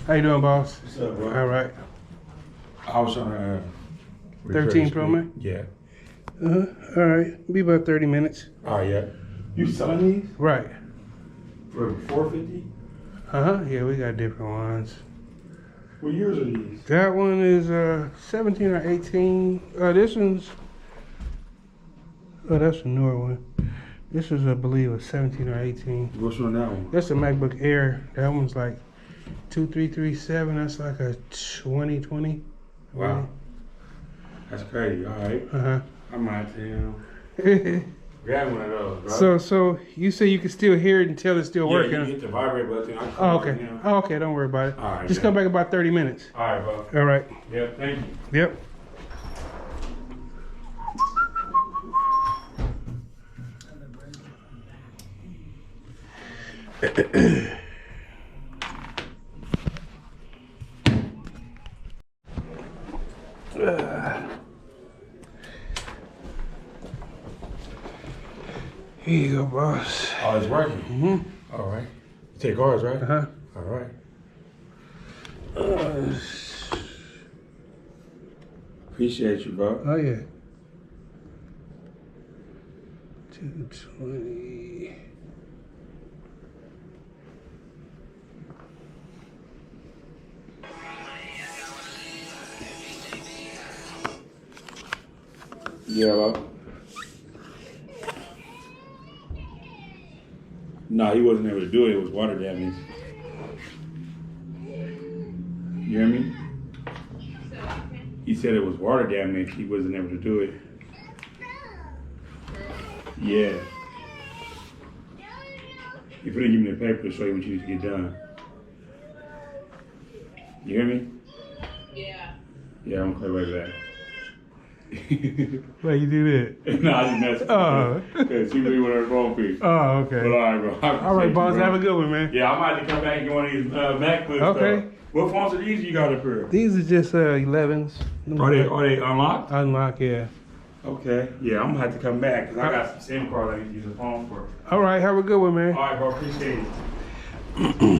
How you doing, boss? What's up, bro? All right. I was trying to. 13 Pro Max? Yeah. All right. Be about 30 minutes. Oh, yeah. You selling these? Right. For $450? Yeah, we got different ones. What years are these? That one is 17 or 18. This one's. Oh, that's a newer one. This is, I believe, a 17 or 18. What's on that one? That's a MacBook Air. That one's like 2337. That's like a 2020. Wow. That's crazy. All right. I might grab one of those, bro. So you say you can still hear it and tell it's still working. Yeah, you hit the vibrate button. Oh, okay. Oh, okay. Don't worry about it. All right. Just come back about 30 minutes. All right, bro. All right. Yeah, thank you. Yep. Here you go, boss. Oh, it's working. All right. You take ours, right? All right. Appreciate you, bro. Oh yeah. 220. Yeah, bro. No, he wasn't able to do it. It was water damage. You hear me? He said it was water damage. He wasn't able to do it. Yeah. He couldn't give me the paper to show you what you need to get done. You hear me? Yeah. Yeah, I'm gonna call you right back. Why you do that? No, I just messed with Oh. you. Because she really wanted her phone piece. Oh, okay. But all right, bro. All right, boss. Have a good one, man. Yeah, I might have to come back and get one of these MacBooks. Okay. What phones are these you got up here? These are just 11s. Are they unlocked? Unlock, yeah. Okay. Yeah, I'm gonna have to come back because I got some SIM cards I need to use a phone for. All right. Have a good one, man. All right, bro. Appreciate it.